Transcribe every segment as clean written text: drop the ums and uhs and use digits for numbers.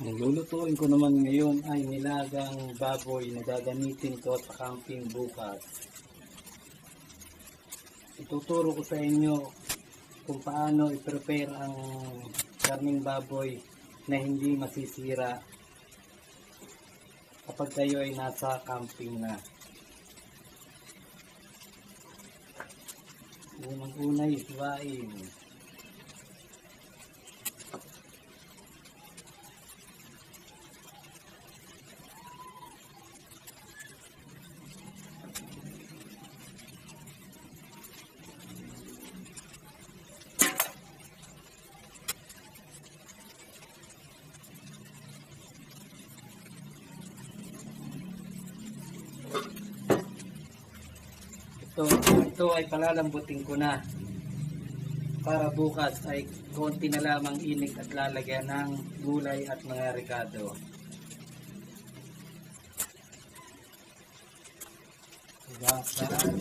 Ang lulutuin ko naman ngayon ay nilagang baboy na gagamitin ko sa camping bukas. Ituturo ko sa inyo kung paano i-prepare ang karning baboy na hindi masisira kapag kayo ay nasa camping na. Unang-una hiwain. Ito ay palalambutin ko na para bukas ay konti na lamang init at lalagyan ng gulay at mga rekado. Hugasan.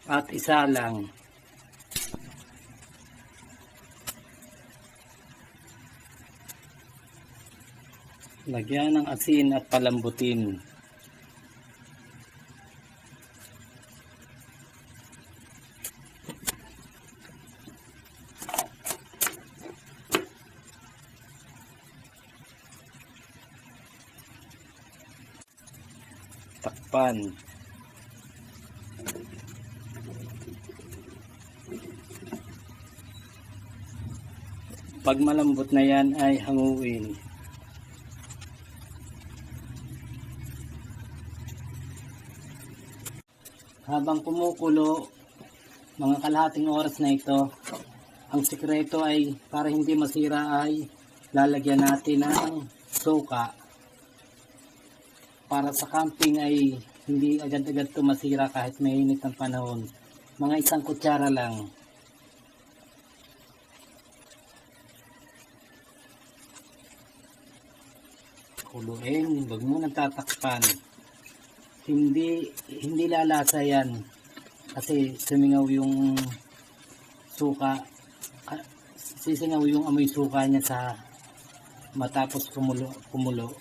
At isa lang. Lagyan ng asin at palambutin. Takpan. Pag malambot na yan ay hanguin. Habang kumukulo, mga kalahating oras na ito, ang sikreto ay para hindi masira ay lalagyan natin ng suka. Para sa camping ay hindi agad-agad ito masira kahit mainit ang panahon. Mga 1 kutsara lang. Kuluin, wag mo nang tatakpan. Hindi lalasa yan kasi sumingaw yung suka, sisingaw yung amoy suka niya sa matapos kumulo.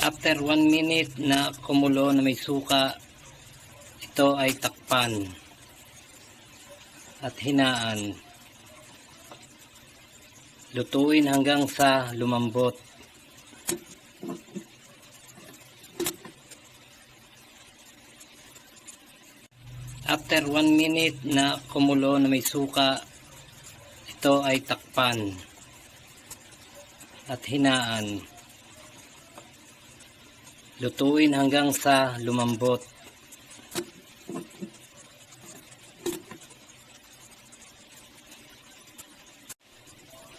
After 1 minute na kumulo na may suka, ito ay takpan at hinaan. Lutuin hanggang sa lumambot. After 1 minute na kumulo na may suka, ito ay takpan at hinaan. Lutuin hanggang sa lumambot.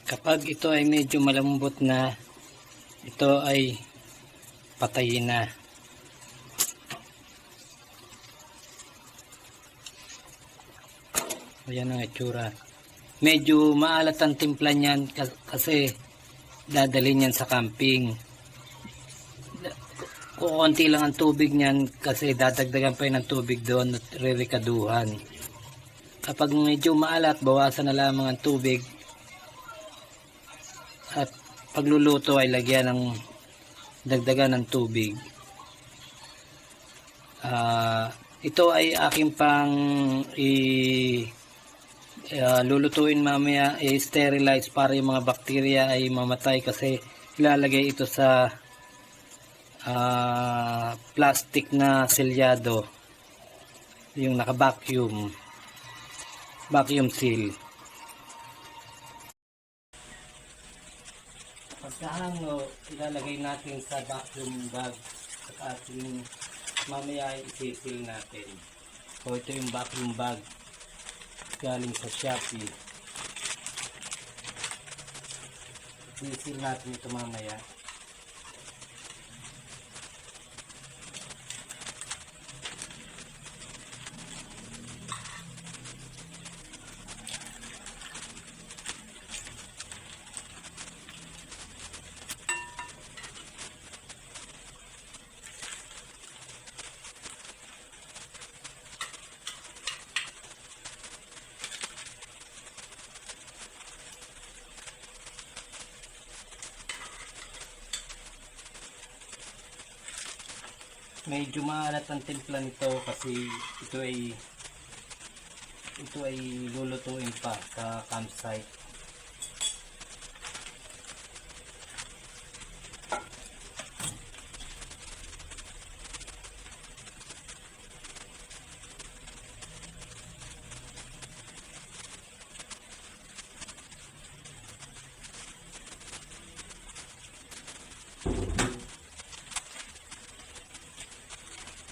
Kapag ito ay medyo malambot na, ito ay patayin na. Ayan ang itsura. Medyo maalat ang timpla niyan kasi dadalhin yan sa camping. Kukunti lang ang tubig niyan kasi dadagdagan pa yun ng tubig doon at rerekaduhan. Kapag medyo maalat, bawasan na lamang ang tubig. At pagluluto ay lagyan ng dagdagan ng tubig. Ito ay aking pang lulutuin mamaya, i-sterilize para yung mga bakterya ay mamatay kasi ilalagay ito sa plastic na selyado, yung vacuum seal. Pagkahango, ilalagay natin sa vacuum bag at ating mamaya i-seal natin. So ito yung vacuum bag galing sa Shopee. I-seal natin ito mamaya. Medyo maalat ang timpla nito kasi ito ay lulutuin pa sa campsite.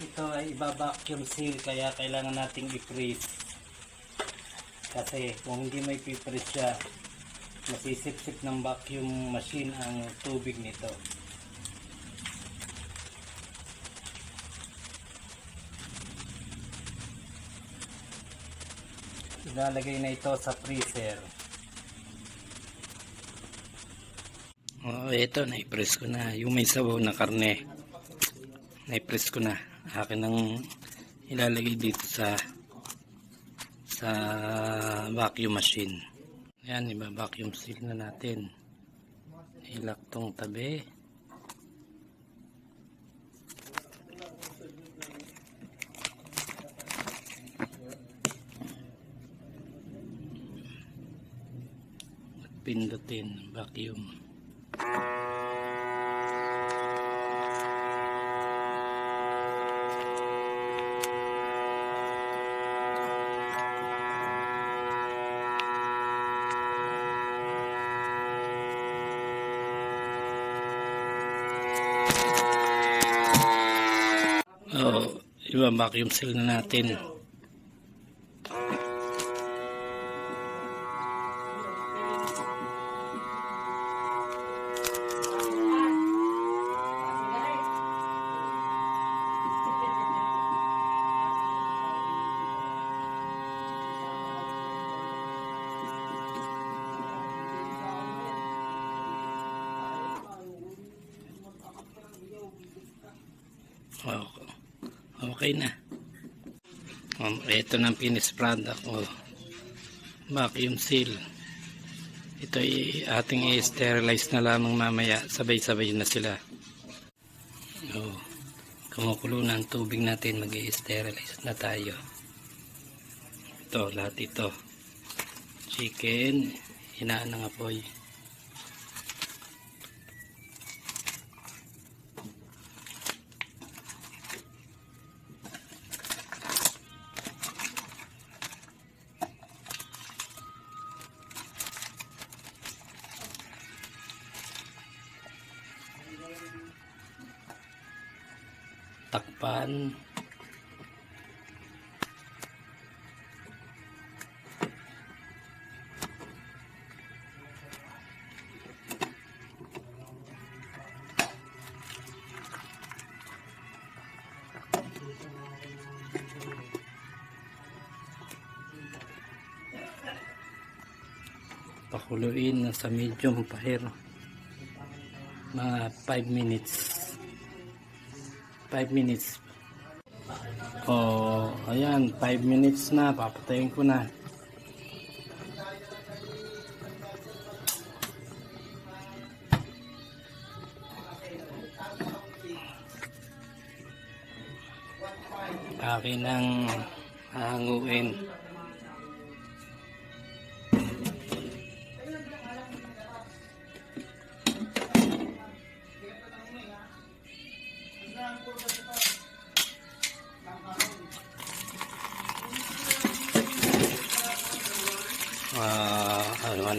Ito ay iba-vacuum seal kaya kailangan nating i-freeze. Kasi kung hindi may i-freeze siya, masisip-sip ng vacuum machine ang tubig nito. Ilalagay na ito sa freezer. Ito, na-press ko na. Yung may sabaw na karne. Na-press ko na. Akin ang ilalagay dito sa vacuum machine. Ayan, iba-vacuum seal na natin. Ilak tong tabi. At pindutin vacuum. Iba-vacuum seal na natin. Okay na. Ito na ang finished product. Vacuum seal. Ito ay ating i-sterilize na lamang mamaya. Sabay-sabay na sila. Kumukulo na ang tubig natin. Mag-i-sterilize na tayo. Ito, lahat ito. Chicken. Hinaan ng apoy. Takpan. Pakuluin na sa medium fire. Mga 5 minutes. 5 minutes. Ayan, 5 minutes na. Papatayin ko na. Akin ang hahanguin.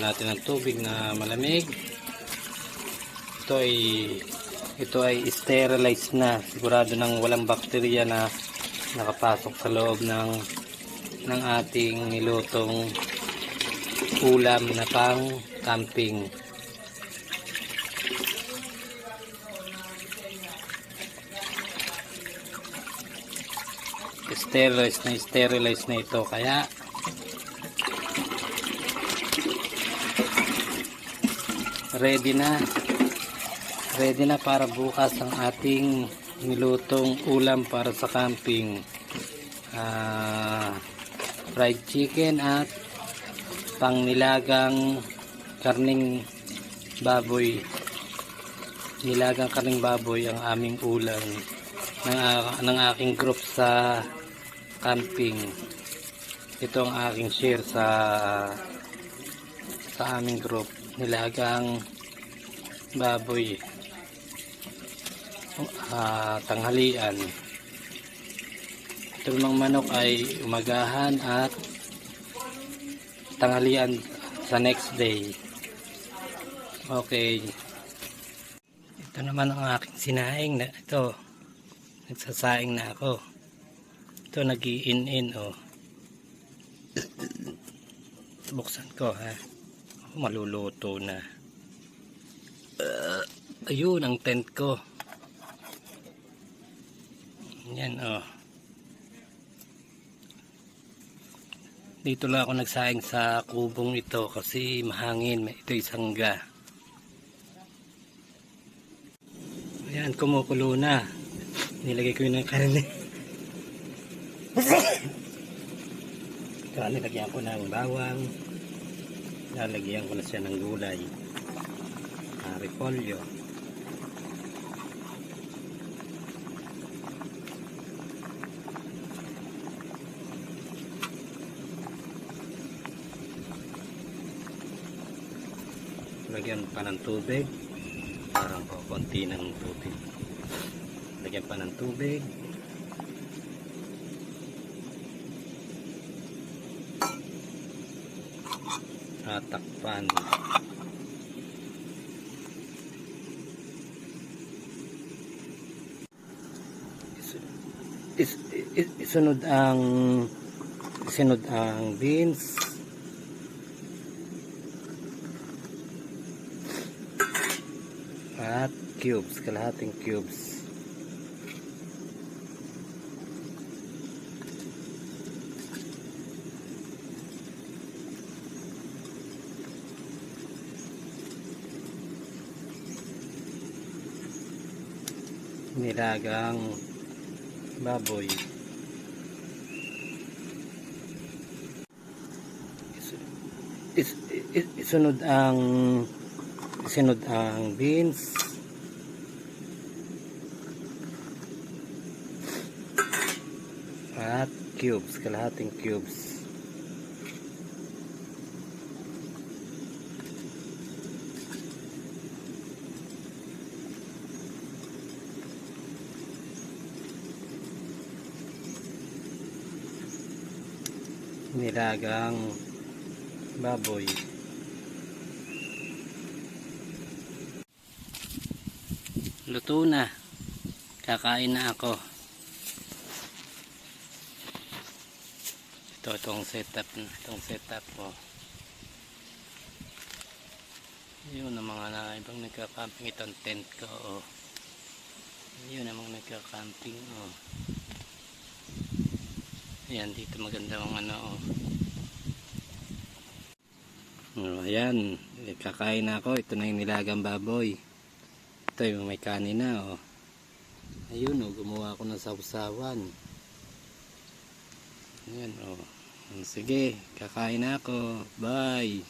natin ng tubig na malamig. Ito ay sterilized na, sigurado nang walang bakterya na nakapasok sa loob ng ating nilutong ulam na pang camping. Sterilized na ito, kaya ready na para bukas ang ating nilutong ulam para sa camping. Fried chicken at pangnilagang karning baboy. Nilagang karning baboy ang aming ulam ng aking group sa camping. Ito ang aking share sa aming group. Nilagang baboy, tanghalian. Ito namang manok ay umagahan at tanghalian sa next day. Okay, ito naman ang aking sinaing na ito. Nagsasaing na ako. Ito nag-i-in-in, oh. Buksan ko, ha. Maluluto na. Ayun ang tent ko. Yan, oh. Dito lang ako nagsaing sa kubong ito kasi mahangin. Ito'y sangga. Ayan, kumukulo na. Nilagay ko yun ng karne. Kaya nilagyan ko ng bawang. Lalagyan ko na siya ng gulay. Repolyo. Lagyan pa ng tubig. Parang konti ng tubig. Lagyan pa ng tubig. Takpan. Isunod ang beans at cubes, kalahating cubes. Nilagang baboy. Isunod ang beans at cubes, kalahating cubes. Nilagang baboy. Luto na. Kakain na ako. Itong setup ko. Yun ang mga ibang nagka-camping. Itong tent ko, oh. Yun ang mga nagka-camping, oh. Ayan, dito maganda ang ano, oh. Ayan, kakain na ako. Ito na yung nilagang baboy. Ito yung may kanin na, oh. Ayun, oh, gumawa ako ng sausawan. Ayan, oh. Sige, kakain na ako. Bye.